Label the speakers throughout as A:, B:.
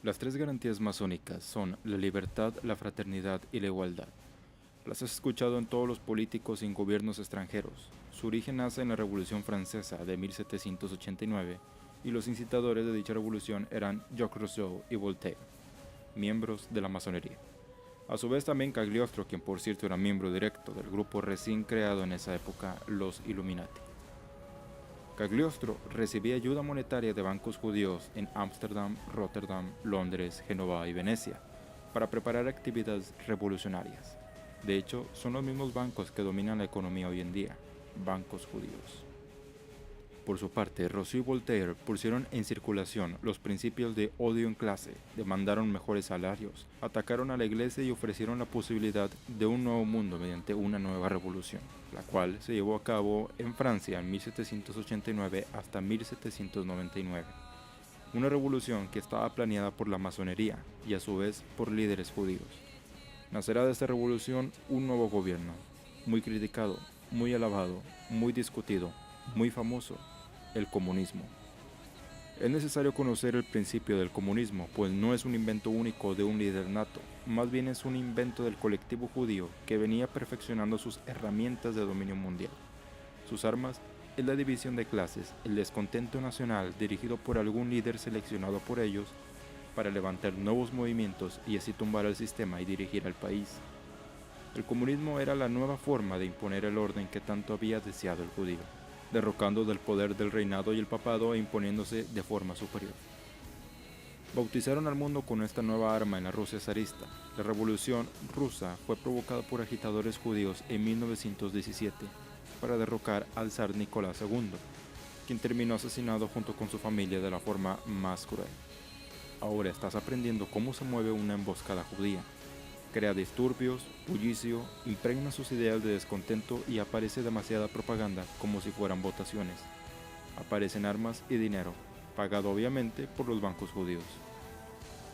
A: Las tres garantías masónicas son la libertad, la fraternidad y la igualdad. Las has escuchado en todos los políticos y en gobiernos extranjeros. Su origen nace en la Revolución Francesa de 1789 y los incitadores de dicha revolución eran Jacques Rousseau y Voltaire, miembros de la masonería. A su vez también Cagliostro, quien por cierto era miembro directo del grupo recién creado en esa época, los Illuminati. Cagliostro recibía ayuda monetaria de bancos judíos en Ámsterdam, Rotterdam, Londres, Génova y Venecia para preparar actividades revolucionarias. De hecho, son los mismos bancos que dominan la economía hoy en día, bancos judíos. Por su parte, Rousseau y Voltaire pusieron en circulación los principios de odio en clase, demandaron mejores salarios, atacaron a la iglesia y ofrecieron la posibilidad de un nuevo mundo mediante una nueva revolución, la cual se llevó a cabo en Francia en 1789 hasta 1799. Una revolución que estaba planeada por la masonería y a su vez por líderes judíos. Nacerá de esta revolución un nuevo gobierno, muy criticado, muy alabado, muy discutido, muy famoso, el comunismo. Es necesario conocer el principio del comunismo, pues no es un invento único de un líder nato, más bien es un invento del colectivo judío que venía perfeccionando sus herramientas de dominio mundial. Sus armas es la división de clases, el descontento nacional dirigido por algún líder seleccionado por ellos para levantar nuevos movimientos y así tumbar al sistema y dirigir al país. El comunismo era la nueva forma de imponer el orden que tanto había deseado el judío, derrocando del poder del reinado y el papado e imponiéndose de forma superior. Bautizaron al mundo con esta nueva arma en la Rusia zarista. La revolución rusa fue provocada por agitadores judíos en 1917 para derrocar al zar Nicolás II, quien terminó asesinado junto con su familia de la forma más cruel. Ahora estás aprendiendo cómo se mueve una emboscada judía. Crea disturbios, bullicio, impregna sus ideas de descontento y aparece demasiada propaganda como si fueran votaciones. Aparecen armas y dinero, pagado obviamente por los bancos judíos.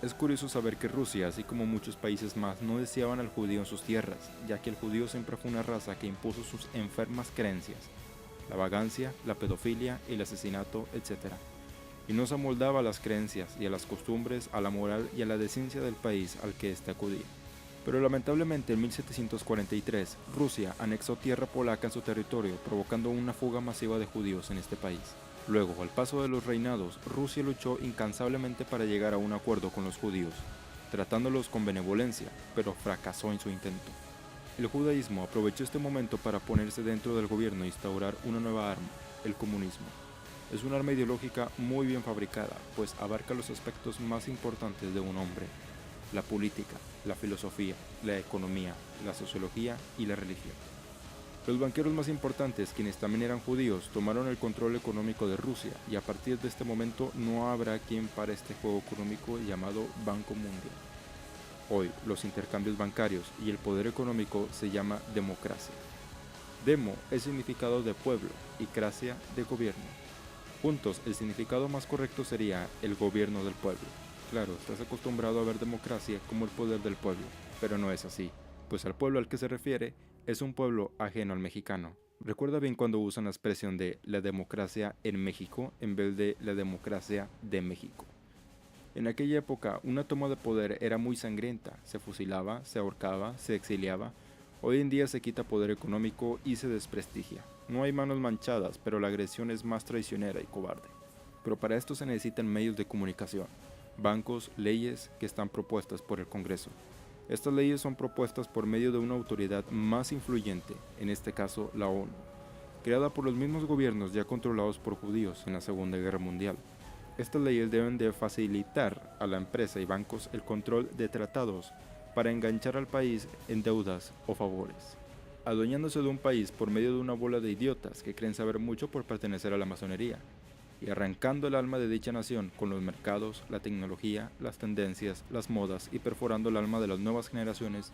A: Es curioso saber que Rusia, así como muchos países más, no deseaban al judío en sus tierras, ya que el judío siempre fue una raza que impuso sus enfermas creencias, la vagancia, la pedofilia, el asesinato, etc. Y no se amoldaba a las creencias y a las costumbres, a la moral y a la decencia del país al que éste acudía. Pero lamentablemente en 1743, Rusia anexó tierra polaca en su territorio, provocando una fuga masiva de judíos en este país. Luego, al paso de los reinados, Rusia luchó incansablemente para llegar a un acuerdo con los judíos, tratándolos con benevolencia, pero fracasó en su intento. El judaísmo aprovechó este momento para ponerse dentro del gobierno e instaurar una nueva arma, el comunismo. Es un arma ideológica muy bien fabricada, pues abarca los aspectos más importantes de un hombre: la política, la filosofía, la economía, la sociología y la religión. Los banqueros más importantes, quienes también eran judíos, tomaron el control económico de Rusia y a partir de este momento no habrá quien pare este juego económico llamado Banco Mundial. Hoy, los intercambios bancarios y el poder económico se llama democracia. Demo es significado de pueblo y cracia de gobierno. Juntos, el significado más correcto sería el gobierno del pueblo. Claro, estás acostumbrado a ver democracia como el poder del pueblo, pero no es así, pues el pueblo al que se refiere es un pueblo ajeno al mexicano. Recuerda bien cuando usan la expresión de la democracia en México en vez de la democracia de México. En aquella época, una toma de poder era muy sangrienta, se fusilaba, se ahorcaba, se exiliaba. Hoy en día se quita poder económico y se desprestigia. No hay manos manchadas, pero la agresión es más traicionera y cobarde. Pero para esto se necesitan medios de comunicación, bancos, leyes que están propuestas por el Congreso. Estas leyes son propuestas por medio de una autoridad más influyente, en este caso la ONU, creada por los mismos gobiernos ya controlados por judíos en la Segunda Guerra Mundial. Estas leyes deben de facilitar a la empresa y bancos el control de tratados para enganchar al país en deudas o favores, adueñándose de un país por medio de una bola de idiotas que creen saber mucho por pertenecer a la masonería, y arrancando el alma de dicha nación con los mercados, la tecnología, las tendencias, las modas y perforando el alma de las nuevas generaciones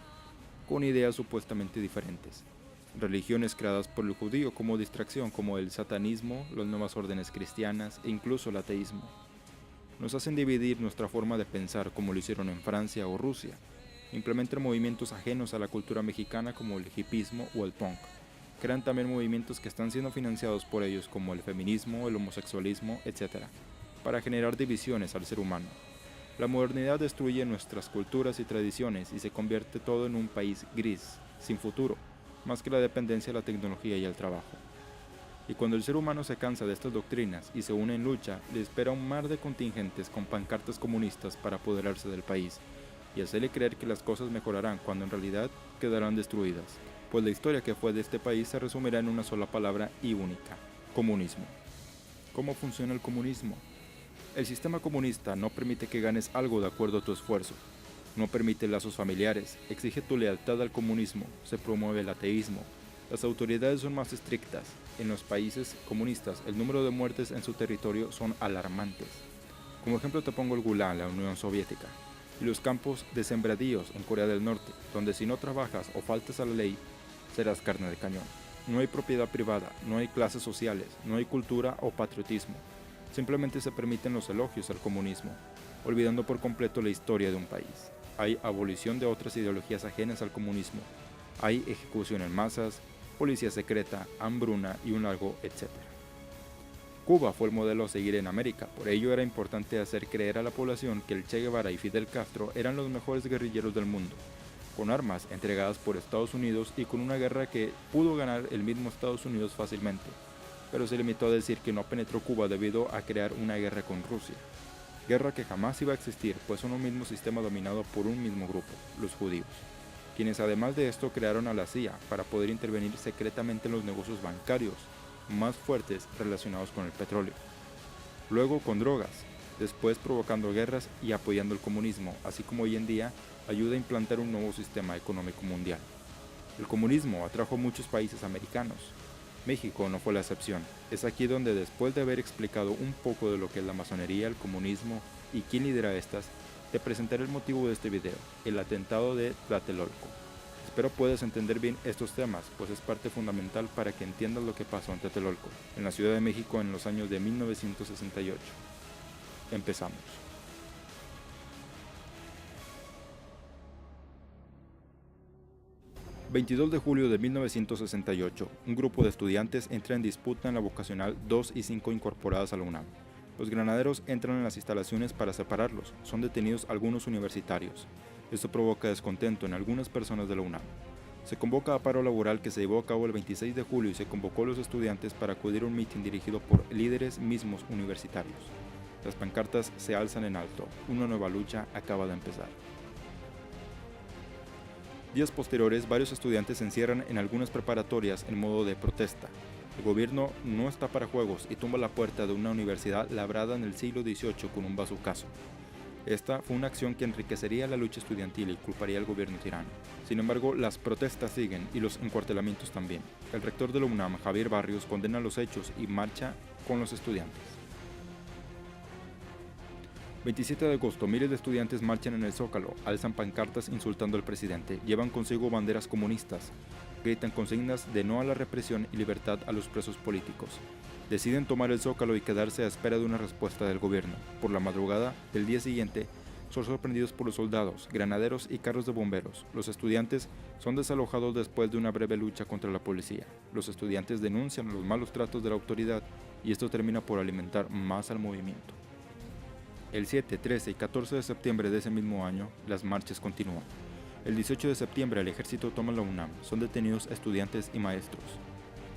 A: con ideas supuestamente diferentes. Religiones creadas por el judío como distracción, como el satanismo, las nuevas órdenes cristianas e incluso el ateísmo. Nos hacen dividir nuestra forma de pensar como lo hicieron en Francia o Rusia. Implementan movimientos ajenos a la cultura mexicana como el hipismo o el punk. Crean también movimientos que están siendo financiados por ellos como el feminismo, el homosexualismo, etc., para generar divisiones al ser humano. La modernidad destruye nuestras culturas y tradiciones y se convierte todo en un país gris, sin futuro, más que la dependencia de la tecnología y el trabajo. Y cuando el ser humano se cansa de estas doctrinas y se une en lucha, le espera un mar de contingentes con pancartas comunistas para apoderarse del país y hacerle creer que las cosas mejorarán cuando en realidad quedarán destruidas, pues la historia que fue de este país se resumirá en una sola palabra y única: comunismo. ¿Cómo funciona el comunismo? El sistema comunista no permite que ganes algo de acuerdo a tu esfuerzo, no permite lazos familiares, exige tu lealtad al comunismo, se promueve el ateísmo, las autoridades son más estrictas. En los países comunistas, el número de muertes en su territorio son alarmantes. Como ejemplo te pongo el Gulag, la Unión Soviética, y los campos de sembradíos en Corea del Norte, donde si no trabajas o faltas a la ley, serás carne de cañón. No hay propiedad privada, no hay clases sociales, no hay cultura o patriotismo. Simplemente se permiten los elogios al comunismo, olvidando por completo la historia de un país. Hay abolición de otras ideologías ajenas al comunismo. Hay ejecución en masas, policía secreta, hambruna y un largo etcétera. Cuba fue el modelo a seguir en América, por ello era importante hacer creer a la población que el Che Guevara y Fidel Castro eran los mejores guerrilleros del mundo, con armas entregadas por Estados Unidos y con una guerra que pudo ganar el mismo Estados Unidos fácilmente, pero se limitó a decir que no penetró Cuba debido a crear una guerra con Rusia, guerra que jamás iba a existir, pues son un mismo sistema dominado por un mismo grupo, los judíos, quienes además de esto crearon a la CIA para poder intervenir secretamente en los negocios bancarios más fuertes relacionados con el petróleo, luego con drogas, después provocando guerras y apoyando el comunismo, así como hoy en día ayuda a implantar un nuevo sistema económico mundial. El comunismo atrajo a muchos países americanos. México no fue la excepción. Es aquí donde, después de haber explicado un poco de lo que es la masonería, el comunismo y quién lidera estas, te presentaré el motivo de este video, el atentado de Tlatelolco. Espero puedas entender bien estos temas, pues es parte fundamental para que entiendas lo que pasó en Tlatelolco, en la Ciudad de México en los años de 1968. Empezamos. ...22 de julio de 1968... un grupo de estudiantes entra en disputa en la vocacional 2 y 5 incorporadas a la UNAM. Los granaderos entran en las instalaciones para separarlos. Son detenidos algunos universitarios. Esto provoca descontento en algunas personas de la UNAM. Se convoca a paro laboral que se llevó a cabo el 26 de julio y se convocó a los estudiantes para acudir a un mitin dirigido por líderes mismos universitarios. Las pancartas se alzan en alto. Una nueva lucha acaba de empezar. Días posteriores, varios estudiantes se encierran en algunas preparatorias en modo de protesta. El gobierno no está para juegos y tumba la puerta de una universidad labrada en el siglo XVIII con un bazucazo. Esta fue una acción que enriquecería la lucha estudiantil y culparía al gobierno tirano. Sin embargo, las protestas siguen y los encuartelamientos también. El rector de la UNAM, Javier Barrios, condena los hechos y marcha con los estudiantes. 27 de agosto, miles de estudiantes marchan en el Zócalo, alzan pancartas insultando al presidente, llevan consigo banderas comunistas, gritan consignas de no a la represión y libertad a los presos políticos. Deciden tomar el Zócalo y quedarse a espera de una respuesta del gobierno. Por la madrugada del día siguiente, son sorprendidos por los soldados, granaderos y carros de bomberos. Los estudiantes son desalojados después de una breve lucha contra la policía. Los estudiantes denuncian los malos tratos de la autoridad y esto termina por alimentar más al movimiento. El 7, 13 y 14 de septiembre de ese mismo año, las marchas continúan. El 18 de septiembre el ejército toma la UNAM, son detenidos estudiantes y maestros.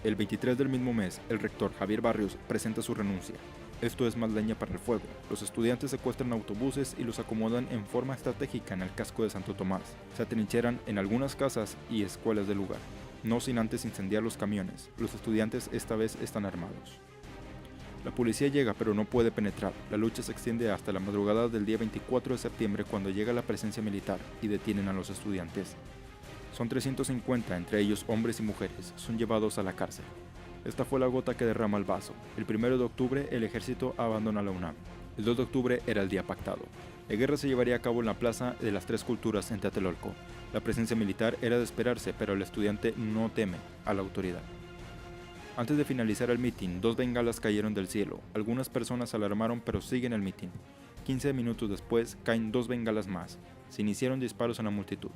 A: El 23 del mismo mes, el rector Javier Barrios presenta su renuncia. Esto es más leña para el fuego. Los estudiantes secuestran autobuses y los acomodan en forma estratégica en el casco de Santo Tomás. Se atrincheran en algunas casas y escuelas del lugar, no sin antes incendiar los camiones. Los estudiantes esta vez están armados. La policía llega pero no puede penetrar. La lucha se extiende hasta la madrugada del día 24 de septiembre cuando llega la presencia militar y detienen a los estudiantes. Son 350, entre ellos hombres y mujeres, son llevados a la cárcel. Esta fue la gota que derrama el vaso. El 1 de octubre el ejército abandona la UNAM. El 2 de octubre era el día pactado. La guerra se llevaría a cabo en la Plaza de las Tres Culturas en Tlatelolco. La presencia militar era de esperarse, pero el estudiante no teme a la autoridad. Antes de finalizar el mitin, 2 bengalas cayeron del cielo. Algunas personas se alarmaron pero siguen el mitin. 15 minutos después caen 2 bengalas más. Se iniciaron disparos en la multitud.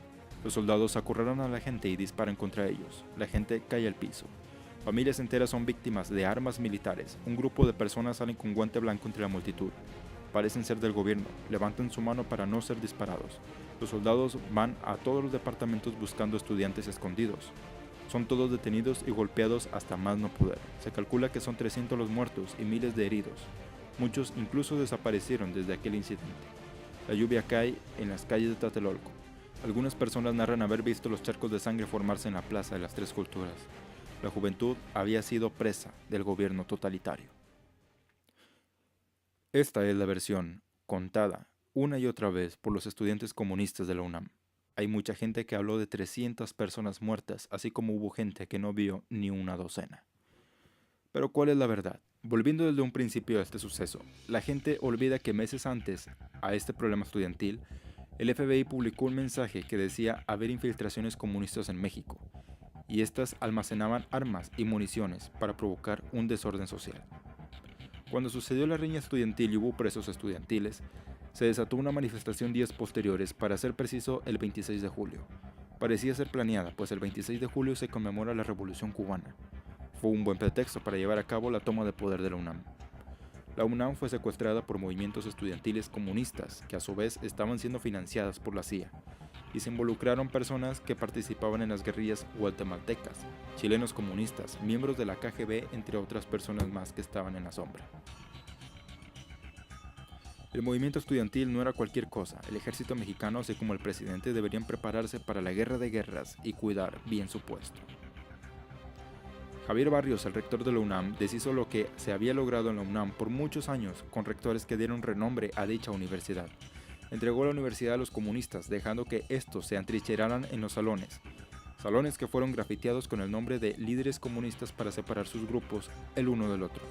A: Los soldados acorralan a la gente y disparan contra ellos. La gente cae al piso. Familias enteras son víctimas de armas militares. Un grupo de personas salen con guante blanco entre la multitud. Parecen ser del gobierno, levanten su mano para no ser disparados. Los soldados van a todos los departamentos buscando estudiantes escondidos. Son todos detenidos y golpeados hasta más no poder. Se calcula que son 300 los muertos y miles de heridos. Muchos incluso desaparecieron desde aquel incidente. La lluvia cae en las calles de Tlatelolco. Algunas personas narran haber visto los charcos de sangre formarse en la Plaza de las Tres Culturas. La juventud había sido presa del gobierno totalitario. Esta es la versión contada una y otra vez por los estudiantes comunistas de la UNAM. Hay mucha gente que habló de 300 personas muertas, así como hubo gente que no vio ni una docena. Pero ¿cuál es la verdad? Volviendo desde un principio a este suceso, la gente olvida que meses antes a este problema estudiantil, el FBI publicó un mensaje que decía haber infiltraciones comunistas en México, y estas almacenaban armas y municiones para provocar un desorden social. Cuando sucedió la riña estudiantil y hubo presos estudiantiles, se desató una manifestación días posteriores, para ser preciso el 26 de julio. Parecía ser planeada, pues el 26 de julio se conmemora la Revolución Cubana. Fue un buen pretexto para llevar a cabo la toma de poder de la UNAM. La UNAM fue secuestrada por movimientos estudiantiles comunistas, que a su vez estaban siendo financiadas por la CIA, y se involucraron personas que participaban en las guerrillas guatemaltecas, chilenos comunistas, miembros de la KGB, entre otras personas más que estaban en la sombra. El movimiento estudiantil no era cualquier cosa. El ejército mexicano, así como el presidente, deberían prepararse para la guerra de guerras y cuidar bien su puesto. Javier Barrios, el rector de la UNAM, deshizo lo que se había logrado en la UNAM por muchos años con rectores que dieron renombre a dicha universidad. Entregó la universidad a los comunistas, dejando que estos se atrincheraran en los salones que fueron grafiteados con el nombre de líderes comunistas para separar sus grupos el uno del otro.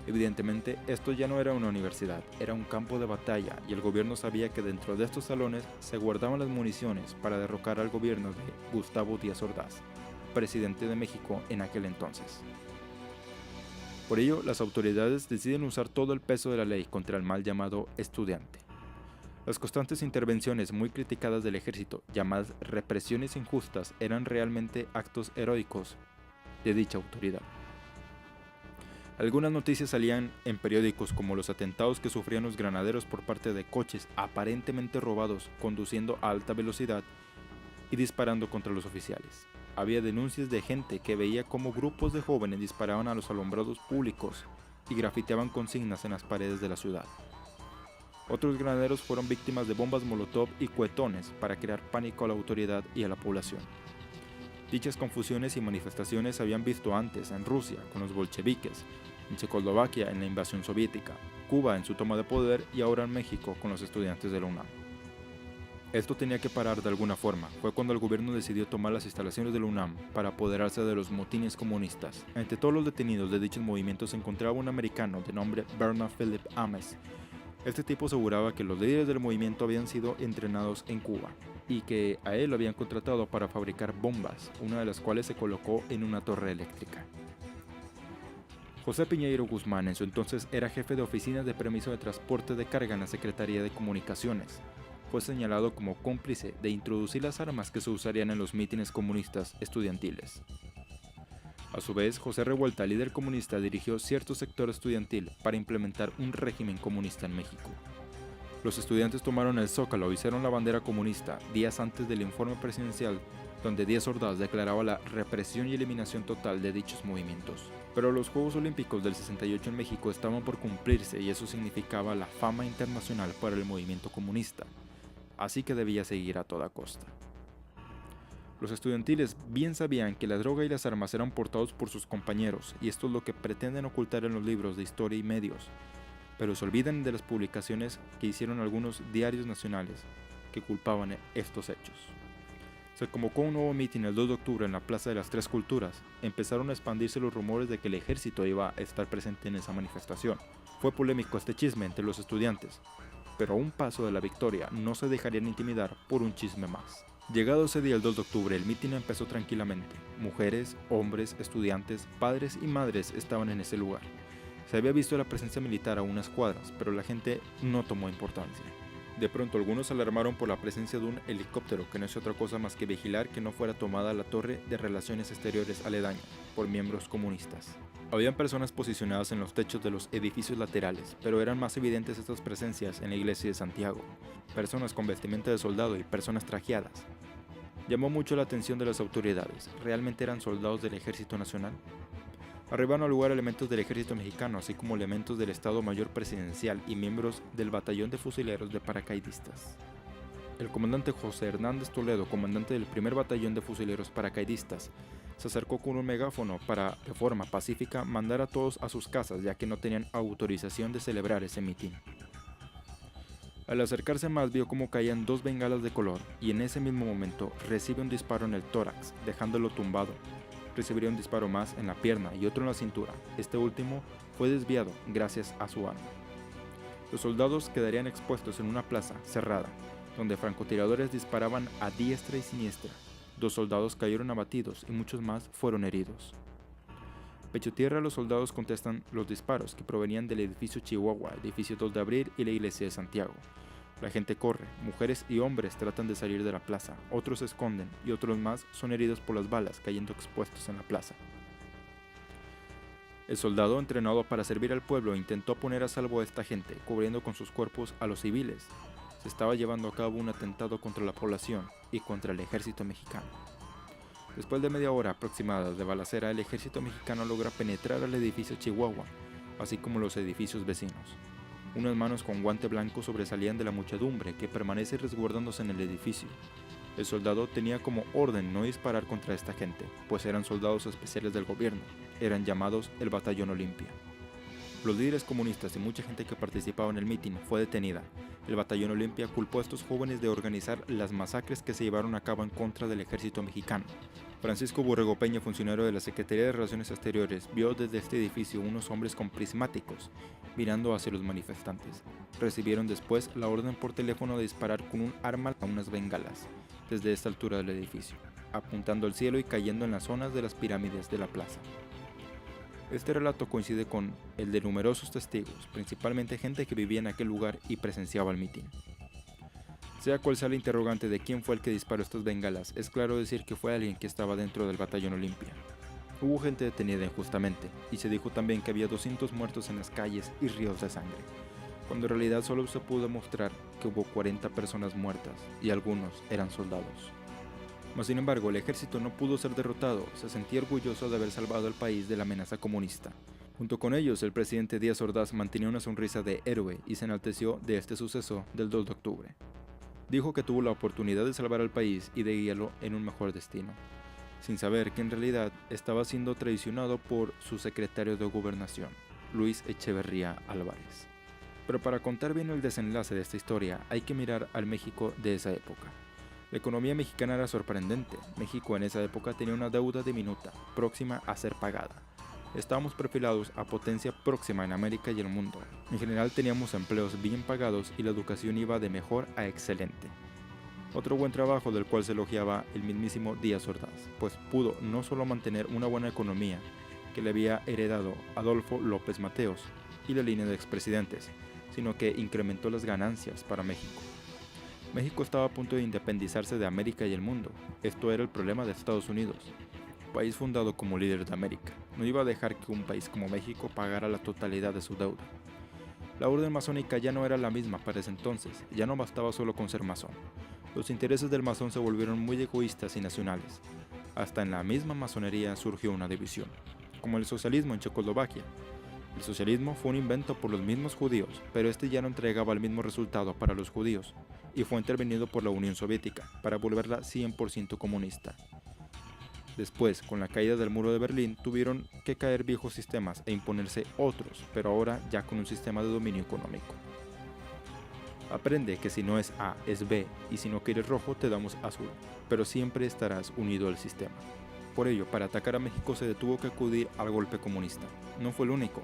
A: Evidentemente, esto ya no era una universidad, era un campo de batalla, y el gobierno sabía que dentro de estos salones se guardaban las municiones para derrocar al gobierno de Gustavo Díaz Ordaz, presidente de México en aquel entonces. Por ello, las autoridades deciden usar todo el peso de la ley contra el mal llamado estudiante. Las constantes intervenciones muy criticadas del ejército, llamadas represiones injustas, eran realmente actos heroicos de dicha autoridad. Algunas noticias salían en periódicos, como los atentados que sufrían los granaderos por parte de coches aparentemente robados conduciendo a alta velocidad y disparando contra los oficiales. Había denuncias de gente que veía cómo grupos de jóvenes disparaban a los alumbrados públicos y grafiteaban consignas en las paredes de la ciudad. Otros granaderos fueron víctimas de bombas molotov y cuetones para crear pánico a la autoridad y a la población. Dichas confusiones y manifestaciones se habían visto antes en Rusia con los bolcheviques, en Checoslovaquia en la invasión soviética, Cuba en su toma de poder y ahora en México con los estudiantes de la UNAM. Esto tenía que parar de alguna forma. Fue cuando el gobierno decidió tomar las instalaciones de la UNAM para apoderarse de los motines comunistas. Entre todos los detenidos de dichos movimientos se encontraba un americano de nombre Bernard Philip Ames. Este tipo aseguraba que los líderes del movimiento habían sido entrenados en Cuba y que a él lo habían contratado para fabricar bombas, una de las cuales se colocó en una torre eléctrica. José Piñeiro Guzmán en su entonces era jefe de oficinas de permiso de transporte de carga en la Secretaría de Comunicaciones. Fue señalado como cómplice de introducir las armas que se usarían en los mítines comunistas estudiantiles. A su vez, José Revuelta, líder comunista, dirigió cierto sector estudiantil para implementar un régimen comunista en México. Los estudiantes tomaron el Zócalo y hicieron la bandera comunista días antes del informe presidencial, donde Díaz Ordaz declaraba la represión y eliminación total de dichos movimientos. Pero los Juegos Olímpicos del 68 en México estaban por cumplirse y eso significaba la fama internacional para el movimiento comunista, así que debía seguir a toda costa. Los estudiantiles bien sabían que la droga y las armas eran portados por sus compañeros, y esto es lo que pretenden ocultar en los libros de historia y medios, pero se olvidan de las publicaciones que hicieron algunos diarios nacionales que culpaban estos hechos. Se convocó un nuevo mitin el 2 de octubre en la Plaza de las Tres Culturas. Empezaron a expandirse los rumores de que el ejército iba a estar presente en esa manifestación. Fue polémico este chisme entre los estudiantes, pero a un paso de la victoria no se dejarían intimidar por un chisme más. Llegado ese día, el 2 de octubre, el mitin empezó tranquilamente. Mujeres, hombres, estudiantes, padres y madres estaban en ese lugar. Se había visto la presencia militar a unas cuadras, pero la gente no tomó importancia. De pronto algunos se alarmaron por la presencia de un helicóptero que no es otra cosa más que vigilar que no fuera tomada la torre de relaciones exteriores aledaña por miembros comunistas. Habían personas posicionadas en los techos de los edificios laterales, pero eran más evidentes estas presencias en la iglesia de Santiago, personas con vestimenta de soldado y personas trajeadas. Llamó mucho la atención de las autoridades. ¿Realmente eran soldados del Ejército Nacional? Arribaron al lugar elementos del Ejército Mexicano, así como elementos del Estado Mayor Presidencial y miembros del Batallón de Fusileros de Paracaidistas. El comandante José Hernández Toledo, comandante del primer Batallón de Fusileros Paracaidistas, se acercó con un megáfono para, de forma pacífica, mandar a todos a sus casas, ya que no tenían autorización de celebrar ese mitin. Al acercarse más vio cómo caían 2 bengalas de color y en ese mismo momento recibe un disparo en el tórax, dejándolo tumbado. Recibiría un disparo más en la pierna y otro en la cintura. Este último fue desviado gracias a su arma. Los soldados quedarían expuestos en una plaza cerrada, donde francotiradores disparaban a diestra y siniestra. 2 soldados cayeron abatidos y muchos más fueron heridos. Pecho tierra, los soldados contestan los disparos que provenían del edificio Chihuahua, edificio 2 de abril y la iglesia de Santiago. La gente corre, mujeres y hombres tratan de salir de la plaza, otros se esconden y otros más son heridos por las balas cayendo expuestos en la plaza. El soldado entrenado para servir al pueblo intentó poner a salvo a esta gente, cubriendo con sus cuerpos a los civiles. Se estaba llevando a cabo un atentado contra la población y contra el ejército mexicano. Después de media hora aproximada de balacera, el ejército mexicano logra penetrar al edificio Chihuahua, así como los edificios vecinos. Unas manos con guante blanco sobresalían de la muchedumbre que permanece resguardándose en el edificio. El soldado tenía como orden no disparar contra esta gente, pues eran soldados especiales del gobierno, eran llamados el Batallón Olimpia. Los líderes comunistas y mucha gente que participaba en el mitin fue detenida. El Batallón Olimpia culpó a estos jóvenes de organizar las masacres que se llevaron a cabo en contra del ejército mexicano. Francisco Borrego Peña, funcionario de la Secretaría de Relaciones Exteriores, vio desde este edificio unos hombres con prismáticos mirando hacia los manifestantes. Recibieron después la orden por teléfono de disparar con un arma a unas bengalas desde esta altura del edificio, apuntando al cielo y cayendo en las zonas de las pirámides de la plaza. Este relato coincide con el de numerosos testigos, principalmente gente que vivía en aquel lugar y presenciaba el mitin. Sea cual sea la interrogante de quién fue el que disparó estas bengalas, es claro decir que fue alguien que estaba dentro del Batallón Olimpia. Hubo gente detenida injustamente, y se dijo también que había 200 muertos en las calles y ríos de sangre, cuando en realidad solo se pudo demostrar que hubo 40 personas muertas, y algunos eran soldados. Mas sin embargo, el ejército no pudo ser derrotado, se sentía orgulloso de haber salvado al país de la amenaza comunista. Junto con ellos, el presidente Díaz Ordaz mantenía una sonrisa de héroe y se enalteció de este suceso del 2 de octubre. Dijo que tuvo la oportunidad de salvar al país y de guiarlo en un mejor destino, sin saber que en realidad estaba siendo traicionado por su secretario de Gobernación, Luis Echeverría Álvarez. Pero para contar bien el desenlace de esta historia, hay que mirar al México de esa época. La economía mexicana era sorprendente. México en esa época tenía una deuda diminuta, próxima a ser pagada. Estábamos perfilados a potencia próxima en América y el mundo. En general teníamos empleos bien pagados y la educación iba de mejor a excelente. Otro buen trabajo del cual se elogiaba el mismísimo Díaz Ordaz, pues pudo no solo mantener una buena economía que le había heredado Adolfo López Mateos y la línea de expresidentes, sino que incrementó las ganancias para México. México estaba a punto de independizarse de América y el mundo. Esto era el problema de Estados Unidos. País fundado como líder de América, no iba a dejar que un país como México pagara la totalidad de su deuda. La orden masónica ya no era la misma para ese entonces, ya no bastaba solo con ser masón. Los intereses del masón se volvieron muy egoístas y nacionales. Hasta en la misma masonería surgió una división, como el socialismo en Checoslovaquia. El socialismo fue un invento por los mismos judíos, pero este ya no entregaba el mismo resultado para los judíos, y fue intervenido por la Unión Soviética para volverla 100% comunista. Después, con la caída del muro de Berlín, tuvieron que caer viejos sistemas e imponerse otros, pero ahora ya con un sistema de dominio económico. Aprende que si no es A, es B, y si no quieres rojo, te damos azul, pero siempre estarás unido al sistema. Por ello, para atacar a México se tuvo que acudir al golpe comunista. No fue el único.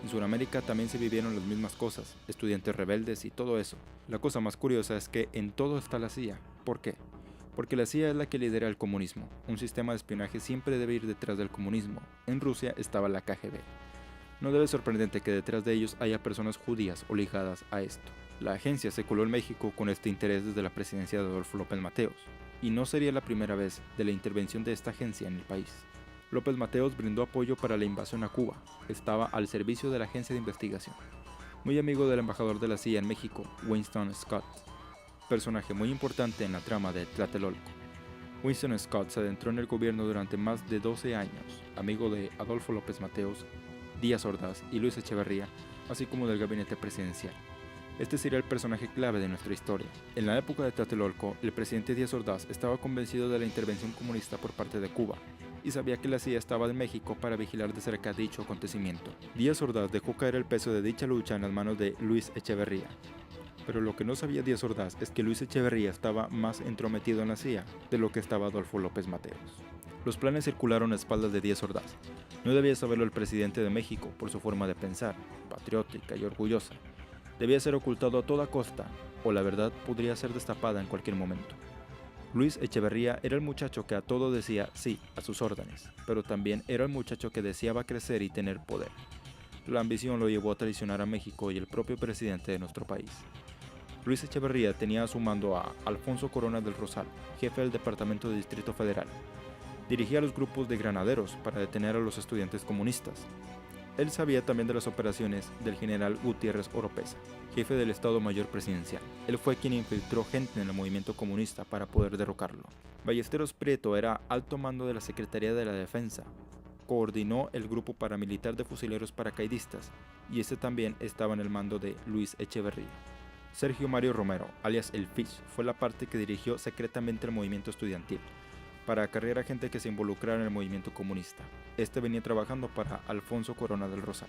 A: En Sudamérica también se vivieron las mismas cosas, estudiantes rebeldes y todo eso. La cosa más curiosa es que en todo está la CIA. ¿Por qué? Porque la CIA es la que lidera el comunismo. Un sistema de espionaje siempre debe ir detrás del comunismo. En Rusia estaba la KGB. No debe sorprenderte que detrás de ellos haya personas judías o ligadas a esto. La agencia se coló en México con este interés desde la presidencia de Adolfo López Mateos, y no sería la primera vez de la intervención de esta agencia en el país. López Mateos brindó apoyo para la invasión a Cuba. Estaba al servicio de la agencia de investigación. Muy amigo del embajador de la CIA en México, Winston Scott, personaje muy importante en la trama de Tlatelolco. Winston Scott se adentró en el gobierno durante más de 12 años, amigo de Adolfo López Mateos, Díaz Ordaz y Luis Echeverría, así como del gabinete presidencial. Este sería el personaje clave de nuestra historia. En la época de Tlatelolco, el presidente Díaz Ordaz estaba convencido de la intervención comunista por parte de Cuba y sabía que la CIA estaba en México para vigilar de cerca dicho acontecimiento. Díaz Ordaz dejó caer el peso de dicha lucha en las manos de Luis Echeverría. Pero lo que no sabía Díaz Ordaz es que Luis Echeverría estaba más entrometido en la CIA de lo que estaba Adolfo López Mateos. Los planes circularon a espaldas de Díaz Ordaz. No debía saberlo el presidente de México por su forma de pensar, patriótica y orgullosa. Debía ser ocultado a toda costa, o la verdad podría ser destapada en cualquier momento. Luis Echeverría era el muchacho que a todo decía sí a sus órdenes, pero también era el muchacho que deseaba crecer y tener poder. La ambición lo llevó a traicionar a México y el propio presidente de nuestro país. Luis Echeverría tenía a su mando a Alfonso Corona del Rosal, jefe del Departamento de Distrito Federal. Dirigía los grupos de granaderos para detener a los estudiantes comunistas. Él sabía también de las operaciones del general Gutiérrez Oropeza, jefe del Estado Mayor Presidencial. Él fue quien infiltró gente en el movimiento comunista para poder derrocarlo. Ballesteros Prieto era alto mando de la Secretaría de la Defensa. Coordinó el grupo paramilitar de fusileros paracaidistas y este también estaba en el mando de Luis Echeverría. Sergio Mario Romero, alias El Fish, fue la parte que dirigió secretamente el movimiento estudiantil para acarrear a gente que se involucrara en el movimiento comunista. Este venía trabajando para Alfonso Corona del Rosal.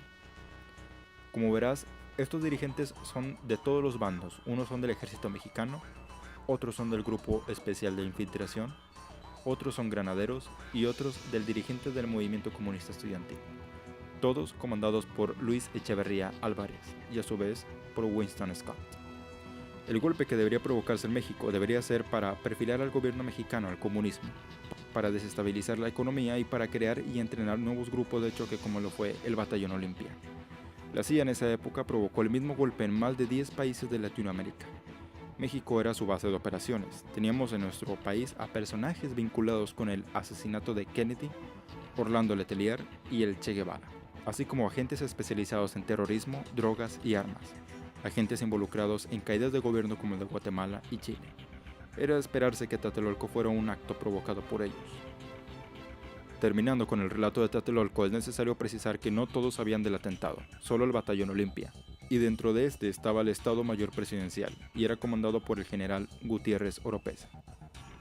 A: Como verás, estos dirigentes son de todos los bandos. Unos son del ejército mexicano, otros son del grupo especial de infiltración, otros son granaderos y otros del dirigente del movimiento comunista estudiantil. Todos comandados por Luis Echeverría Álvarez y a su vez por Winston Scott. El golpe que debería provocarse en México debería ser para perfilar al gobierno mexicano al comunismo, para desestabilizar la economía y para crear y entrenar nuevos grupos de choque como lo fue el Batallón Olimpia. La CIA en esa época provocó el mismo golpe en más de 10 países de Latinoamérica. México era su base de operaciones. Teníamos en nuestro país a personajes vinculados con el asesinato de Kennedy, Orlando Letelier y el Che Guevara, así como agentes especializados en terrorismo, drogas y armas. Agentes involucrados en caídas de gobierno como el de Guatemala y Chile. Era de esperarse que Tlatelolco fuera un acto provocado por ellos. Terminando con el relato de Tlatelolco, es necesario precisar que no todos sabían del atentado, solo el Batallón Olimpia, y dentro de este estaba el Estado Mayor Presidencial, y era comandado por el general Gutiérrez Oropeza.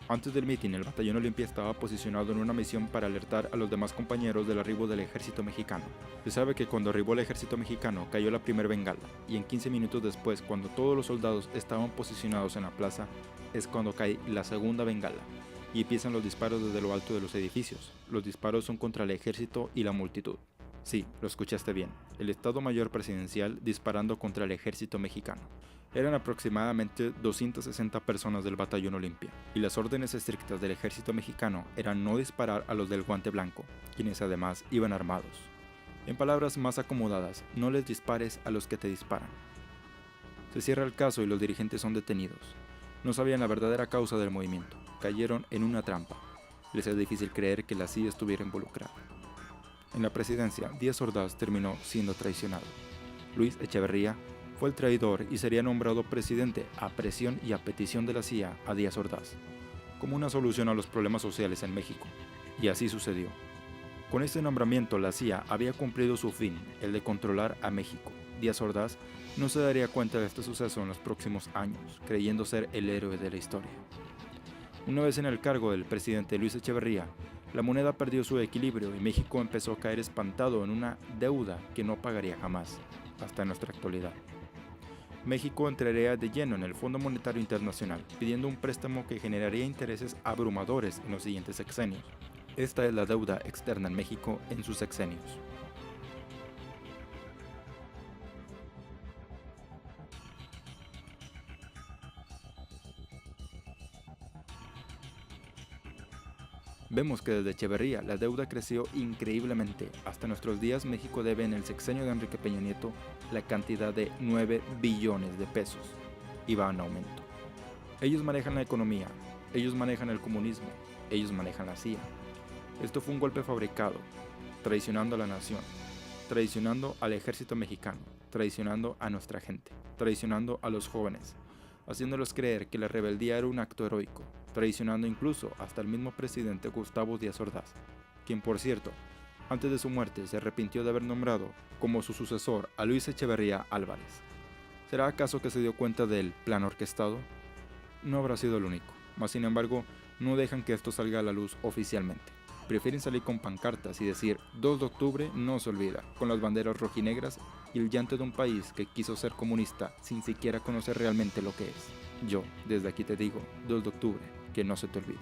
A: Antes del mitin, el Batallón Olimpia estaba posicionado en una misión para alertar a los demás compañeros del arribo del ejército mexicano. Se sabe que cuando arribó el ejército mexicano cayó la primera bengala, y en 15 minutos después, cuando todos los soldados estaban posicionados en la plaza, es cuando cae la segunda bengala, y empiezan los disparos desde lo alto de los edificios. Los disparos son contra el ejército y la multitud. Sí, lo escuchaste bien, el Estado Mayor Presidencial disparando contra el ejército mexicano. Eran aproximadamente 260 personas del Batallón Olimpia, y las órdenes estrictas del ejército mexicano eran no disparar a los del guante blanco, quienes además iban armados. En palabras más acomodadas, no les dispares a los que te disparan. Se cierra el caso y los dirigentes son detenidos. No sabían la verdadera causa del movimiento, cayeron en una trampa. Les es difícil creer que la CIA estuviera involucrada. En la presidencia, Díaz Ordaz terminó siendo traicionado. Luis Echeverría fue el traidor y sería nombrado presidente a presión y a petición de la CIA a Díaz Ordaz, como una solución a los problemas sociales en México. Y así sucedió. Con este nombramiento la CIA había cumplido su fin, el de controlar a México. Díaz Ordaz no se daría cuenta de este suceso en los próximos años, creyendo ser el héroe de la historia. Una vez en el cargo del presidente Luis Echeverría, la moneda perdió su equilibrio y México empezó a caer espantado en una deuda que no pagaría jamás, hasta nuestra actualidad. México entraría de lleno en el Fondo Monetario Internacional, pidiendo un préstamo que generaría intereses abrumadores en los siguientes sexenios. Esta es la deuda externa en México en sus sexenios. Vemos que desde Echeverría la deuda creció increíblemente. Hasta nuestros días México debe en el sexenio de Enrique Peña Nieto la cantidad de 9 billones de pesos y va en aumento. Ellos manejan la economía, ellos manejan el comunismo, ellos manejan la CIA. Esto fue un golpe fabricado, traicionando a la nación, traicionando al ejército mexicano, traicionando a nuestra gente, traicionando a los jóvenes, haciéndolos creer que la rebeldía era un acto heroico, traicionando incluso hasta el mismo presidente Gustavo Díaz Ordaz, quien por cierto, antes de su muerte se arrepintió de haber nombrado como su sucesor a Luis Echeverría Álvarez. ¿Será acaso que se dio cuenta del plan orquestado? No habrá sido el único, mas sin embargo no dejan que esto salga a la luz oficialmente. Prefieren salir con pancartas y decir 2 de octubre no se olvida, con las banderas rojinegras y el llanto de un país que quiso ser comunista sin siquiera conocer realmente lo que es. Yo, desde aquí te digo, 2 de octubre, que no se te olvide.